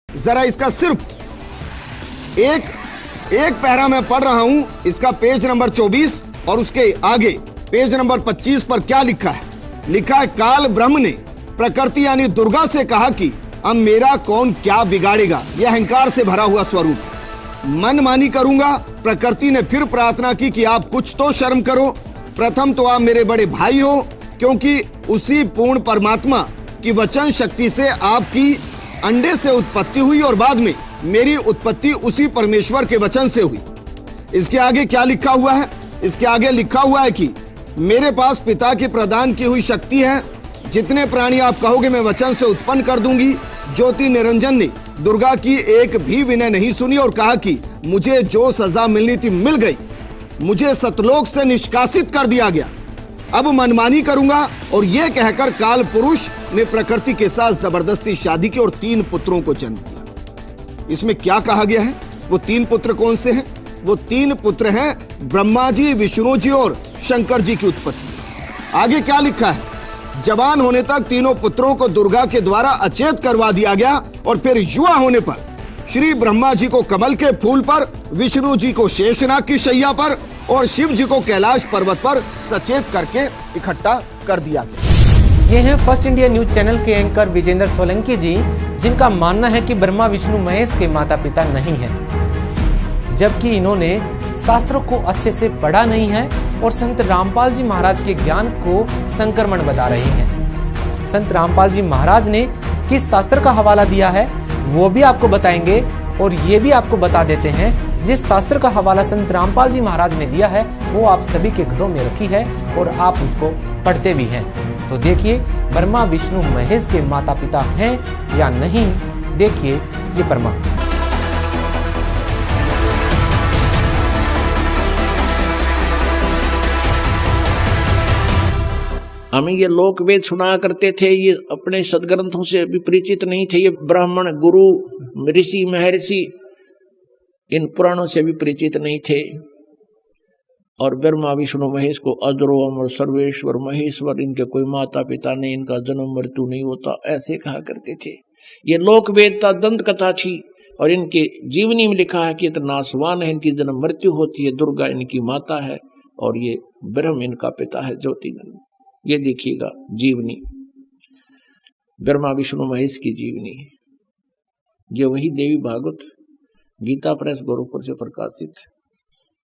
जरा इसका सिर्फ एक पैरा मैं पढ़ रहा हूं, इसका पेज नंबर 24 और उसके आगे पेज नंबर 25 पर क्या लिखा है? लिखा है, काल ब्रह्म ने प्रकृति यानी दुर्गा से कहा कि अब मेरा कौन क्या बिगाड़ेगा। यह अहंकार से भरा हुआ स्वरूप। मनमानी करूंगा। प्रकृति ने फिर प्रार्थना की कि आप कुछ तो शर्म करो। प्रथम तो आप मेरे बड़े भाई हो, क्योंकि उसी पूर्ण परमात्मा की वचन शक्ति से आपकी अंडे से उत्पत्ति हुई और बाद में मेरी उत्पत्ति उसी परमेश्वर के वचन से हुई। इसके आगे क्या लिखा हुआ है? इसके आगे लिखा हुआ है कि मेरे पास पिता की प्रदान की हुई शक्ति है। जितने प्राणी आप कहोगे मैं वचन से उत्पन्न कर दूंगी। ज्योति निरंजन ने दुर्गा की एक भी विनय नहीं सुनी और कहा कि मुझे जो सजा मिलनी थी मिल गई, मुझे सतलोक से निष्कासित कर दिया गया, अब मनमानी करूंगा। और यह कहकर काल पुरुष ने प्रकृति के साथ जबरदस्ती शादी की और 3 पुत्रों को जन्म दिया। इसमें क्या कहा गया है? वो 3 पुत्र कौन से हैं? वो 3 पुत्र हैं ब्रह्मा जी, विष्णु जी और शंकर जी की उत्पत्ति। आगे क्या लिखा है? जवान होने तक तीनों पुत्रों को दुर्गा के द्वारा अचेत करवा दिया गया और फिर युवा होने पर श्री ब्रह्मा जी को कमल के फूल पर, विष्णु जी को शेषनाग की शैया पर और शिव जी को कैलाश पर्वत पर सचेत करके इकट्ठा कर दिया गया। ये हैं फर्स्ट इंडिया न्यूज चैनल के एंकर विजेंद्र सोलंकी जी, जिनका मानना है कि ब्रह्मा विष्णु महेश के माता पिता नहीं हैं, जबकि इन्होंने शास्त्रों को अच्छे से पढ़ा नहीं है और संत रामपाल जी महाराज के ज्ञान को संक्रमण बता रहे हैं। संत रामपाल जी महाराज ने किस शास्त्र का हवाला दिया है वो भी आपको बताएंगे और ये भी आपको बता देते हैं जिस शास्त्र का हवाला संत रामपाल जी महाराज ने दिया है वो आप सभी के घरों में रखी है और आप उसको पढ़ते भी हैं। तो देखिए ब्रह्मा विष्णु महेश के माता पिता हैं या नहीं, देखिए ये प्रमाण। हमें ये लोक वेद सुना करते थे, ये अपने सदग्रंथों से भी परिचित नहीं थे। ये ब्राह्मण गुरु ऋषि महर्षि इन पुराणों से भी परिचित नहीं थे। और ब्रह्मा विष्णु महेश को अजरो अमर सर्वेश्वर महेश्वर, इनके कोई माता पिता नहीं, इनका जन्म मृत्यु नहीं होता, ऐसे कहा करते थे। ये लोक वेदता दंत कथा थी और इनके जीवनी में लिखा है कि ये तो नासवान है, इनकी जन्म मृत्यु होती है, दुर्गा इनकी माता है और ये ब्रह्म इनका पिता है, ज्योति। ये देखिएगा जीवनी, ब्रह्मा विष्णु महेश की जीवनी। ये वही देवी भागवत गीता प्रेस गोरखपुर से प्रकाशित,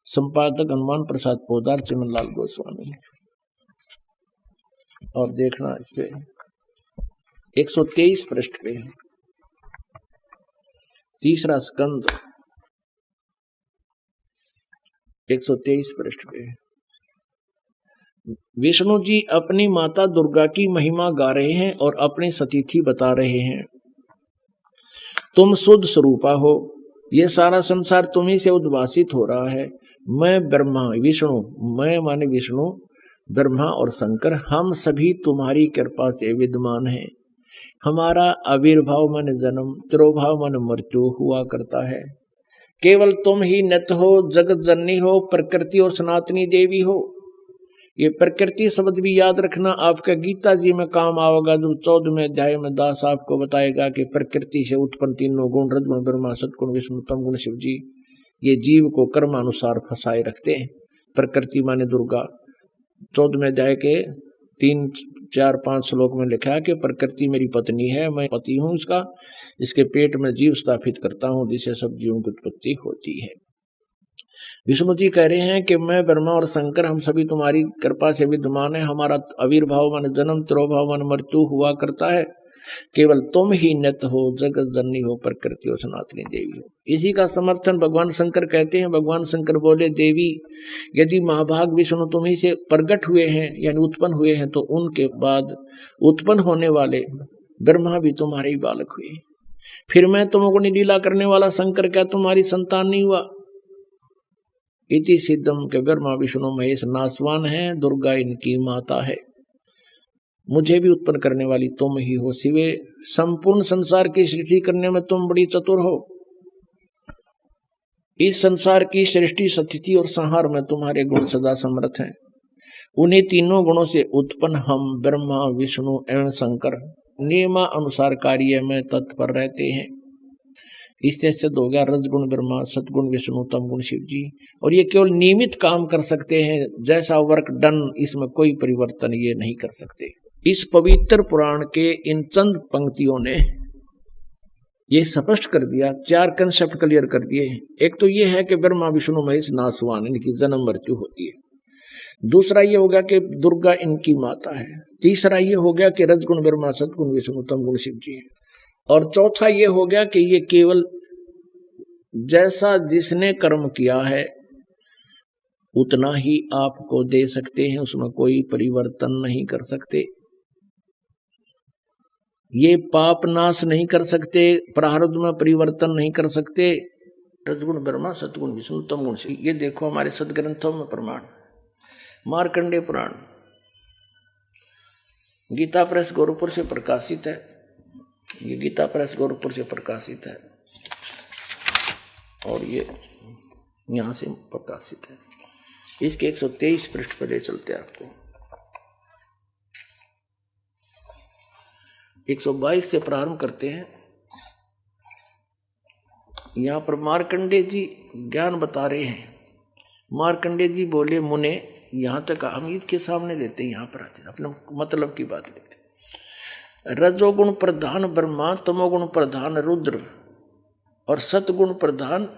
संपादक हनुमान प्रसाद पोदार, चिमनलाल गोस्वामी। और देखना इस पे 123 पृष्ठ पे, तीसरा स्कंद 123 पृष्ठ पे विष्णु जी अपनी माता दुर्गा की महिमा गा रहे हैं और अपनी सतीथि बता रहे हैं। तुम शुद्ध स्वरूपा हो, ये सारा संसार तुम्ही से उद्भासित हो रहा है। मैं ब्रह्मा विष्णु, मैं माने विष्णु, ब्रह्मा और शंकर, हम सभी तुम्हारी कृपा से विद्यमान हैं। हमारा आविर्भाव मन जन्म, तिरोभाव मन मृत्यु हुआ करता है। केवल तुम ही नित्य हो, जगत जननी हो, प्रकृति और सनातनी देवी हो। ये प्रकृति शब्द भी याद रखना, आपका गीता जी में काम आएगा। जो 14वें अध्याय में दास आपको बताएगा कि प्रकृति से उत्पन्न तीनों गुण, रजगुण ब्रह्मा, सतगुण विष्णु, तम गुण शिव जी, ये जीव को कर्मानुसार फंसाए रखते हैं। प्रकृति माने दुर्गा। 14वें अध्याय के 3, 4, 5 श्लोक में लिखा है कि प्रकृति मेरी पत्नी है, मैं पति हूं इसका, इसके पेट में जीव स्थापित करता हूं जिससे सब जीवों की उत्पत्ति होती है। विष्णु जी कह रहे हैं कि मैं ब्रह्मा और शंकर हम सभी तुम्हारी कृपा से विद्यमान है। हमारा आविर्भाव मन जन्म, तिरोभाव मन मृत्यु हुआ करता है। केवल तुम ही नित्य हो, जगत जननी हो, प्रकृति और सनातनी देवी हो। इसी का समर्थन भगवान शंकर कहते हैं। भगवान शंकर बोले, देवी यदि महाभाग विष्णु तुम्ही से प्रकट हुए हैं यानी उत्पन्न हुए हैं, तो उनके बाद उत्पन्न होने वाले ब्रह्मा भी तुम्हारे ही बालक हुए। फिर मैं तुमको लीला करने वाला शंकर क्या तुम्हारी संतान नहीं हुआ? इति सिद्धम के ब्रह्मा विष्णु महेश नासवान है, दुर्गा इनकी माता है। मुझे भी उत्पन्न करने वाली तुम ही हो शिवे। संपूर्ण संसार की सृष्टि करने में तुम बड़ी चतुर हो। इस संसार की सृष्टि, स्थिति और संहार में तुम्हारे गुण सदा समर्थ हैं। उन्हीं तीनों गुणों से उत्पन्न हम ब्रह्मा विष्णु एवं शंकर नियमा अनुसार कार्य में तत्पर रहते हैं। इससे सिद्ध हो गया रजगुण ब्रह्मा, सतगुण विष्णु, तमगुण शिव जी। और ये केवल नियमित काम कर सकते हैं, जैसा वर्क डन, इसमें कोई परिवर्तन ये नहीं कर सकते। इस पवित्र पुराण के इन चंद पंक्तियों ने ये स्पष्ट कर दिया, 4 कंसेप्ट क्लियर कर दिए। एक तो ये है कि ब्रह्मा विष्णु महेश नासवान, इनकी जन्म मृत्यु होती है। दूसरा ये हो गया कि दुर्गा इनकी माता है। तीसरा ये हो गया कि रजगुण ब्रह्मा, सतगुण विष्णु, तमगुण शिव जी है। और चौथा ये हो गया कि ये केवल जैसा जिसने कर्म किया है उतना ही आपको दे सकते हैं, उसमें कोई परिवर्तन नहीं कर सकते। ये पाप नाश नहीं कर सकते, प्रारब्ध में परिवर्तन नहीं कर सकते। रजगुण ब्रह्मा, सतगुण विष्णु, तमगुण शिव। ये देखो हमारे सदग्रंथों में प्रमाण। मार्कंडेय पुराण गीता प्रेस गोरखपुर से प्रकाशित है। ये गीता प्रेस गोरखपुर से प्रकाशित है और ये यहां से प्रकाशित है। इसके 123 पृष्ठ पर ले चलते हैं आपको। 122 से प्रारंभ करते हैं। यहां पर मार्कंडेय जी ज्ञान बता रहे हैं। मार्कंडेय जी बोले, मुने, यहां तक हम इसके सामने लेते हैं, यहां पर आते अपने मतलब की बात लेते। रजोगुण प्रधान ब्रह्मा, तमोगुण प्रधान रुद्र और सतगुण प्रधान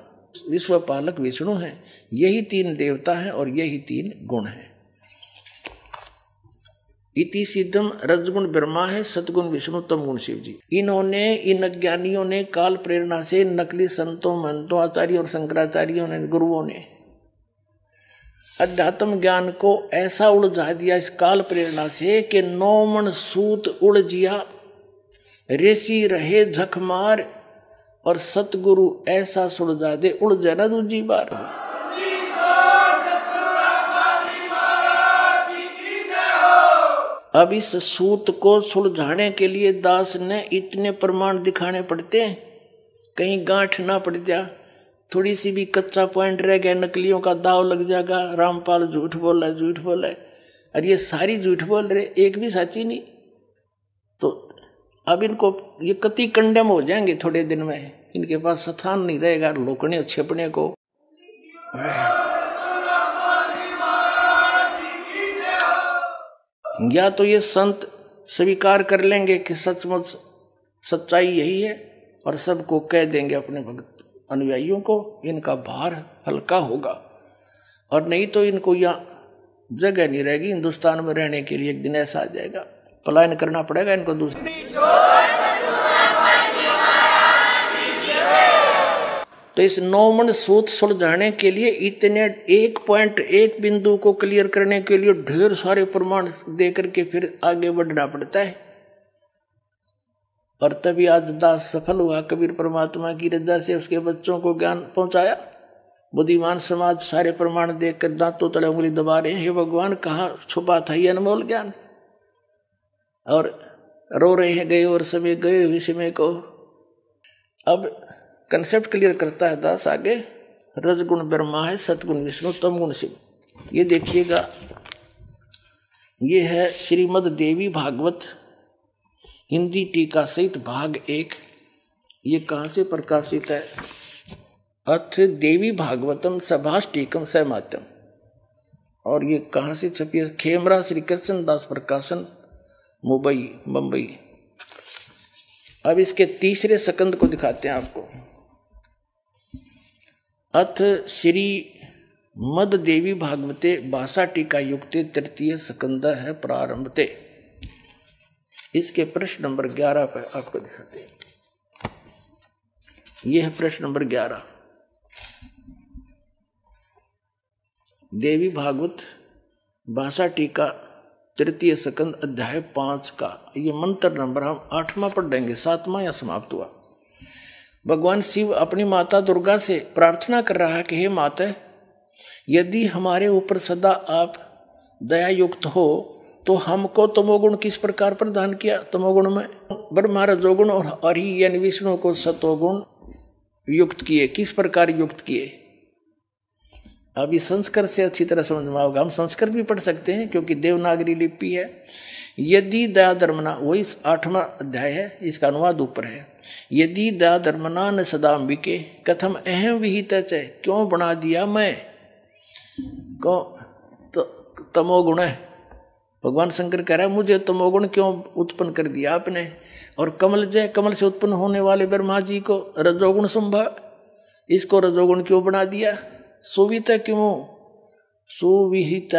विश्वपालक विष्णु हैं। यही 3 देवता हैं और यही 3 गुण हैं। इति सिद्धम रजगुण ब्रह्मा है, सतगुण विष्णु, तमगुण शिव जी। इन्होंने, इन अज्ञानियों ने काल प्रेरणा से, नकली संतों, महंतों, आचार्यों और शंकराचार्यों ने, गुरुओं ने अध्यात्म ज्ञान को ऐसा उलझा दिया इस काल प्रेरणा से कि 9 मन सूत उलझिया, ऋषि रहे झकमार, और सतगुरु ऐसा सुलझा दे उलझे ना दूजी बार। अब इस सूत को सुलझाने के लिए दास ने इतने प्रमाण दिखाने पड़ते हैं, कहीं गांठ ना पड़ जा, थोड़ी सी भी कच्चा पॉइंट रह गया, नकलियों का दाव लग जाएगा। रामपाल झूठ बोला, झूठ बोला, और ये सारी झूठ बोल रहे, एक भी सच्ची नहीं। तो अब इनको ये कति कंडेम हो जाएंगे थोड़े दिन में, इनके पास स्थान नहीं रहेगा लोकने छिपने को। या तो ये संत स्वीकार कर लेंगे कि सचमुच सच्चाई यही है और सबको कह देंगे अपने भक्त अनुयायियों को, इनका भार हल्का होगा। और नहीं तो इनको यहाँ जगह नहीं रहेगी हिंदुस्तान में रहने के लिए। एक दिन ऐसा आ जाएगा, पलायन करना पड़ेगा इनको दूसरे। तो इस 9 मन सूत सुलझाने के लिए इतने 1 बिंदु को क्लियर करने के लिए ढेर सारे प्रमाण दे करके फिर आगे बढ़ना पड़ता है। और तभी आज दास सफल हुआ, कबीर परमात्मा की रजा से उसके बच्चों को ज्ञान पहुंचाया। बुद्धिमान समाज सारे प्रमाण देखकर दांतों तले उंगली दबा रहे हैं, हे भगवान कहाँ छुपा था ये अनमोल ज्ञान, और रो रहे हैं गए और समय गए हुए समय को। अब कंसेप्ट क्लियर करता है दास आगे। रजगुण ब्रह्मा है, सतगुण विष्णु, तमगुण शिव। ये देखिएगा, ये है श्रीमद् देवी भागवत हिंदी टीका सहित भाग 1। ये कहाँ से प्रकाशित है? अथ देवी भागवतम सभाष टीकम सहमात्यम। और ये कहाँ से छपी है? खेमरा श्री कृष्ण दास प्रकाशन, मुंबई। अब इसके तीसरे स्कंद को दिखाते हैं आपको। अथ श्री मद देवी भागवते भाषा टीका युक्ते तृतीय स्कंद है प्रारंभते। इसके प्रश्न नंबर 11 पर आपको दिखाते हैं। यह है प्रश्न नंबर 11। देवी भागवत भाषा टीका तृतीय स्कंद अध्याय 5 का ये मंत्र नंबर हम 8वां पढ़ देंगे, 7वां या समाप्त हुआ। भगवान शिव अपनी माता दुर्गा से प्रार्थना कर रहा है कि हे माता, यदि हमारे ऊपर सदा आप दया युक्त हो तो हमको तमोगुण किस प्रकार प्रदान किया? तमोगुण में ब्रह्मा रजोगुण और हरि यानी विष्णु को सतोगुण युक्त किए। किस प्रकार युक्त किए? अभी संस्कृत से अच्छी तरह समझ में आओगे। हम संस्कृत भी पढ़ सकते हैं क्योंकि देवनागरी लिपि है। यदि दया धर्मना, वही 8वां अध्याय है, इसका अनुवाद ऊपर है। यदि दया धर्मना न सदाम्बिके कथम अहम विहित च, क्यों बना दिया मैं को तो तमोगुण है। भगवान शंकर कह रहा है मुझे तमोगुण क्यों उत्पन्न कर दिया आपने। और कमल जय, कमल से उत्पन्न होने वाले ब्रह्मा जी को रजोगुण संभव, इसको रजोगुण क्यों बना दिया। सुवित किमो, सुविहित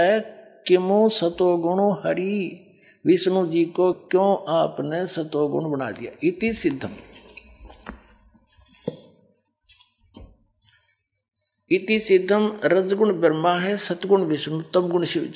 किमो सतोगुणो हरि, विष्णु जी को क्यों आपने सतोगुण बना दिया। इति सिद्धम, इति सिद्धम रजगुण ब्रह्मा है, सतगुण विष्णु, तमगुण शिव जी।